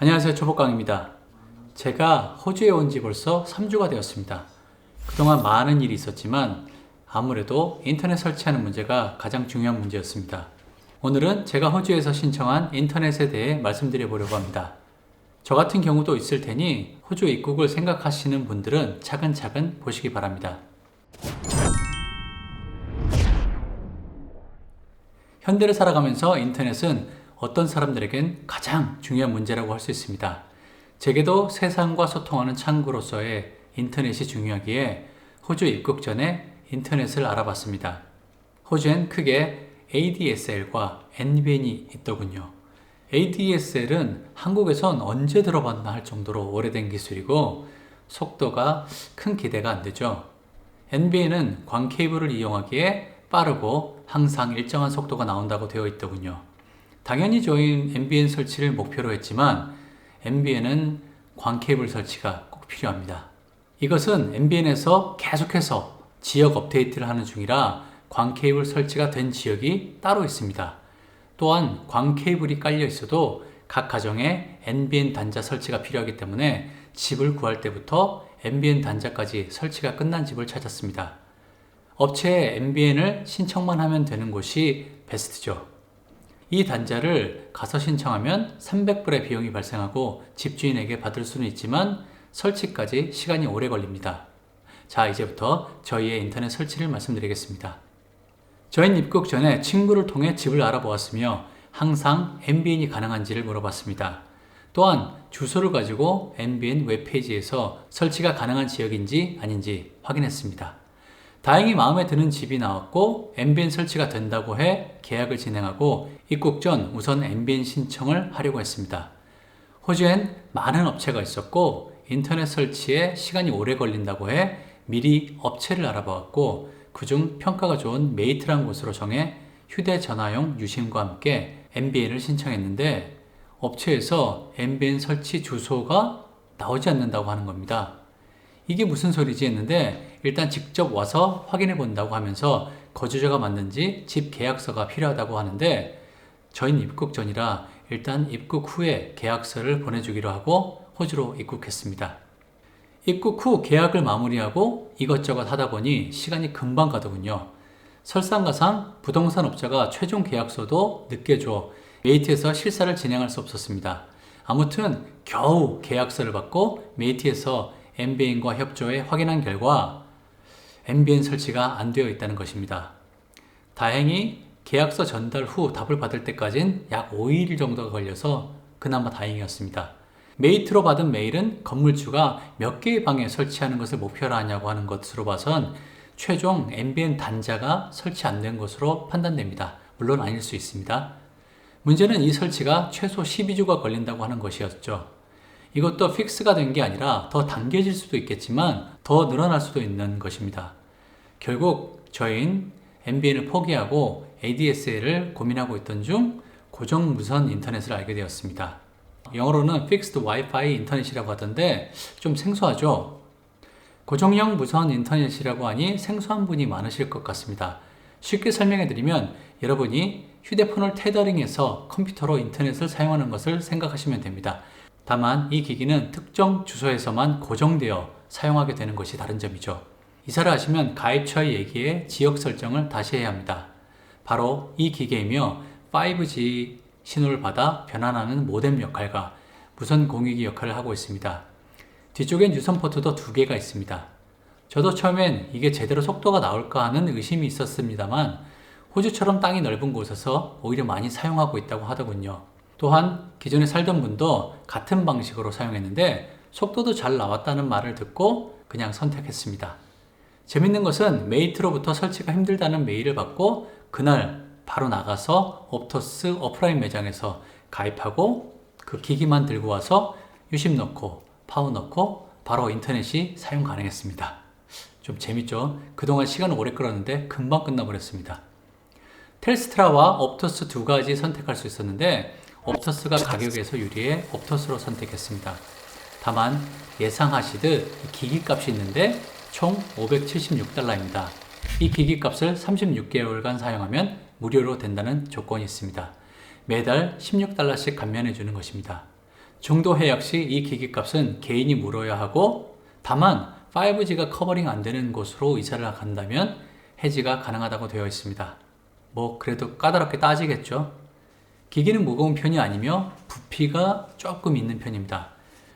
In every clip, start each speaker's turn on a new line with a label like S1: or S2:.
S1: 안녕하세요. 초복강입니다. 제가 호주에 온 지 벌써 3주가 되었습니다. 그동안 많은 일이 있었지만 아무래도 인터넷 설치하는 문제가 가장 중요한 문제였습니다. 오늘은 제가 호주에서 신청한 인터넷에 대해 말씀드려 보려고 합니다. 저 같은 경우도 있을 테니 호주 입국을 생각하시는 분들은 차근차근 보시기 바랍니다. 현대를 살아가면서 인터넷은 어떤 사람들에겐 가장 중요한 문제라고 할 수 있습니다. 제게도 세상과 소통하는 창구로서의 인터넷이 중요하기에 호주 입국 전에 인터넷을 알아봤습니다. 호주엔 크게 ADSL과 NBN이 있더군요. ADSL은 한국에선 언제 들어봤나 할 정도로 오래된 기술이고 속도가 큰 기대가 안 되죠. NBN은 광 케이블을 이용하기에 빠르고 항상 일정한 속도가 나온다고 되어 있더군요. 당연히 저희는 NBN 설치를 목표로 했지만 NBN은 광 케이블 설치가 꼭 필요합니다. 이것은 NBN에서 계속해서 지역 업데이트를 하는 중이라 광 케이블 설치가 된 지역이 따로 있습니다. 또한 광 케이블이 깔려 있어도 각 가정에 NBN 단자 설치가 필요하기 때문에 집을 구할 때부터 NBN 단자까지 설치가 끝난 집을 찾았습니다. 업체에 NBN을 신청만 하면 되는 곳이 베스트죠. 이 단자를 가서 신청하면 300불의 비용이 발생하고 집주인에게 받을 수는 있지만 설치까지 시간이 오래 걸립니다. 자, 이제부터 저희의 인터넷 설치를 말씀드리겠습니다. 저희는 입국 전에 친구를 통해 집을 알아보았으며 항상 NBN이 가능한지를 물어봤습니다. 또한 주소를 가지고 NBN 웹페이지에서 설치가 가능한 지역인지 아닌지 확인했습니다. 다행히 마음에 드는 집이 나왔고 NBN 설치가 된다고 해 계약을 진행하고 입국 전 우선 NBN 신청을 하려고 했습니다. 호주엔 많은 업체가 있었고 인터넷 설치에 시간이 오래 걸린다고 해 미리 업체를 알아보았고 그중 평가가 좋은 메이트란 곳으로 정해 휴대전화용 유심과 함께 NBN을 신청했는데 업체에서 NBN 설치 주소가 나오지 않는다고 하는 겁니다. 이게 무슨 소리지 했는데 일단 직접 와서 확인해 본다고 하면서 거주자가 맞는지 집 계약서가 필요하다고 하는데 저희는 입국 전이라 일단 입국 후에 계약서를 보내주기로 하고 호주로 입국했습니다. 입국 후 계약을 마무리하고 이것저것 하다 보니 시간이 금방 가더군요. 설상가상 부동산 업자가 최종 계약서도 늦게 줘 메이트에서 실사를 진행할 수 없었습니다. 아무튼 겨우 계약서를 받고 메이트에서 NBN과 협조해 확인한 결과 NBN 설치가 안 되어 있다는 것입니다. 다행히 계약서 전달 후 답을 받을 때까지는 약 5일 정도가 걸려서 그나마 다행이었습니다. 메이트로 받은 메일은 건물주가 몇 개의 방에 설치하는 것을 목표로 하냐고 하는 것으로 봐선 최종 NBN 단자가 설치 안 된 것으로 판단됩니다. 물론 아닐 수 있습니다. 문제는 이 설치가 최소 12주가 걸린다고 하는 것이었죠. 이것도 픽스가 된 게 아니라 더 당겨질 수도 있겠지만 더 늘어날 수도 있는 것입니다. 결국 저희는 NBN을 포기하고 ADSL을 고민하고 있던 중 고정 무선 인터넷을 알게 되었습니다. 영어로는 Fixed Wi-Fi 인터넷이라고 하던데 좀 생소하죠? 고정형 무선 인터넷이라고 하니 생소한 분이 많으실 것 같습니다. 쉽게 설명해 드리면 여러분이 휴대폰을 테더링해서 컴퓨터로 인터넷을 사용하는 것을 생각하시면 됩니다. 다만 이 기기는 특정 주소에서만 고정되어 사용하게 되는 것이 다른 점이죠. 이사를 하시면 가입처의 얘기에 지역 설정을 다시 해야 합니다. 바로 이 기계이며 5G 신호를 받아 변환하는 모뎀 역할과 무선 공유기 역할을 하고 있습니다. 뒤쪽엔 유선 포트도 2개가 있습니다. 저도 처음엔 이게 제대로 속도가 나올까 하는 의심이 있었습니다만 호주처럼 땅이 넓은 곳에서 오히려 많이 사용하고 있다고 하더군요. 또한 기존에 살던 분도 같은 방식으로 사용했는데 속도도 잘 나왔다는 말을 듣고 그냥 선택했습니다. 재밌는 것은 메이트로부터 설치가 힘들다는 메일을 받고 그날 바로 나가서 옵토스 오프라인 매장에서 가입하고 그 기기만 들고 와서 유심 넣고 파워 넣고 바로 인터넷이 사용 가능했습니다. 좀 재밌죠? 그동안 시간을 오래 끌었는데 금방 끝나버렸습니다. 텔스트라와 옵토스 두 가지 선택할 수 있었는데 옵토스가 가격에서 유리해 옵토스로 선택했습니다. 다만 예상하시듯 기기값이 있는데 총 576달러입니다. 이 기기값을 36개월간 사용하면 무료로 된다는 조건이 있습니다. 매달 16달러씩 감면해 주는 것입니다. 중도 해약 시 이 기기 값은 개인이 물어야 하고, 다만 5G가 커버링 안 되는 곳으로 이사를 간다면 해지가 가능하다고 되어 있습니다. 뭐 그래도 까다롭게 따지겠죠. 기기는 무거운 편이 아니며 부피가 조금 있는 편입니다.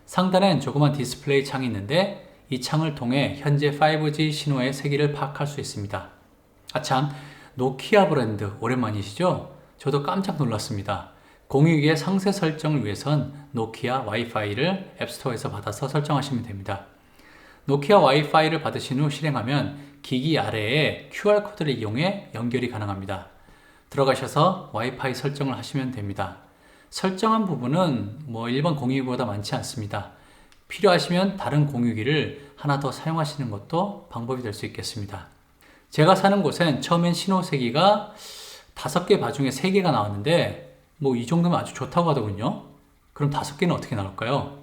S1: 상단엔 조그만 디스플레이 창이 있는데 이 창을 통해 현재 5G 신호의 세기를 파악할 수 있습니다. 아참, 노키아 브랜드 오랜만이시죠? 저도 깜짝 놀랐습니다. 공유기의 상세 설정을 위해선 노키아 와이파이를 앱스토어에서 받아서 설정하시면 됩니다. 노키아 와이파이를 받으신 후 실행하면 기기 아래에 QR코드를 이용해 연결이 가능합니다. 들어가셔서 와이파이 설정을 하시면 됩니다. 설정한 부분은 일반 공유기보다 많지 않습니다. 필요하시면 다른 공유기를 하나 더 사용하시는 것도 방법이 될 수 있겠습니다. 제가 사는 곳엔 처음엔 신호세기가 5개 봐중에 3개가 나왔는데 이 정도면 아주 좋다고 하더군요. 그럼 5개는 어떻게 나올까요?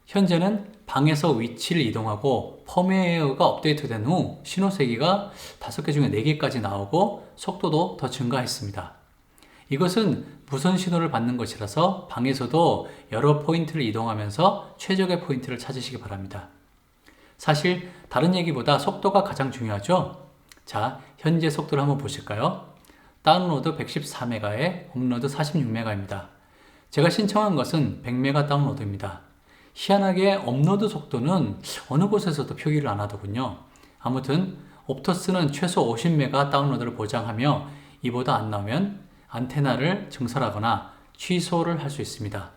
S1: 현재는 방에서 위치를 이동하고 펌웨어가 업데이트된 후 신호세기가 5개 중에 4개까지 나오고 속도도 더 증가했습니다. 이것은 무선 신호를 받는 것이라서 방에서도 여러 포인트를 이동하면서 최적의 포인트를 찾으시기 바랍니다. 사실 다른 얘기보다 속도가 가장 중요하죠? 자, 현재 속도를 한번 보실까요? 다운로드 114MB에 업로드 46MB입니다. 제가 신청한 것은 100MB 다운로드입니다. 희한하게 업로드 속도는 어느 곳에서도 표기를 안 하더군요. 아무튼 옵토스는 최소 50MB 다운로드를 보장하며 이보다 안 나오면 안테나를 증설하거나 취소를 할 수 있습니다.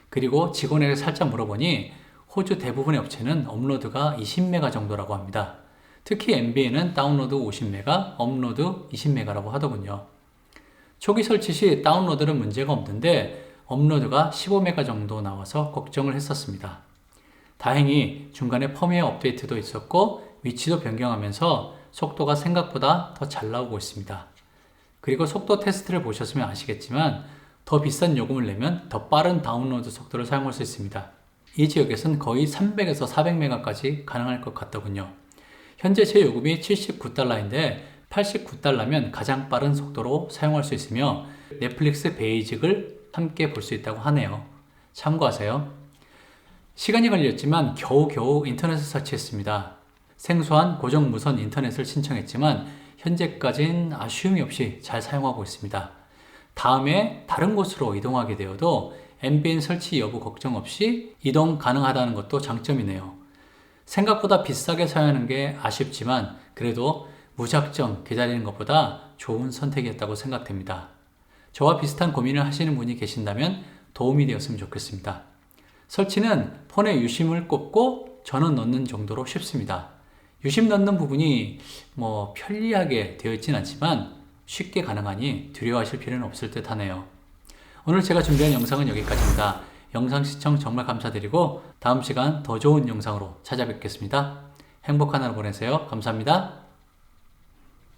S1: 그리고 직원에게 살짝 물어보니 호주 대부분의 업체는 업로드가 20MB 정도라고 합니다. 특히 MBN은 다운로드 50MB, 업로드 20MB라고 하더군요. 초기 설치 시 다운로드는 문제가 없는데 업로드가 15MB 정도 나와서 걱정을 했었습니다. 다행히 중간에 펌웨어 업데이트도 있었고 위치도 변경하면서 속도가 생각보다 더 잘 나오고 있습니다. 그리고 속도 테스트를 보셨으면 아시겠지만 더 비싼 요금을 내면 더 빠른 다운로드 속도를 사용할 수 있습니다. 이 지역에서는 거의 300에서 400MB까지 가능할 것 같더군요. 현재 제 요금이 79달러인데 89달러면 가장 빠른 속도로 사용할 수 있으며 넷플릭스 베이직을 함께 볼 수 있다고 하네요. 참고하세요. 시간이 걸렸지만 겨우겨우 인터넷을 설치했습니다. 생소한 고정 무선 인터넷을 신청했지만 현재까진 아쉬움이 없이 잘 사용하고 있습니다. 다음에 다른 곳으로 이동하게 되어도 MBN 설치 여부 걱정 없이 이동 가능하다는 것도 장점이네요. 생각보다 비싸게 사용하는 게 아쉽지만 그래도 무작정 기다리는 것보다 좋은 선택이었다고 생각됩니다. 저와 비슷한 고민을 하시는 분이 계신다면 도움이 되었으면 좋겠습니다. 설치는 폰에 유심을 꽂고 전원 넣는 정도로 쉽습니다. 유심 넣는 부분이 편리하게 되어 있진 않지만 쉽게 가능하니 두려워하실 필요는 없을 듯 하네요. 오늘 제가 준비한 영상은 여기까지입니다. 영상 시청 정말 감사드리고 다음 시간 더 좋은 영상으로 찾아뵙겠습니다. 행복한 하루 보내세요. 감사합니다.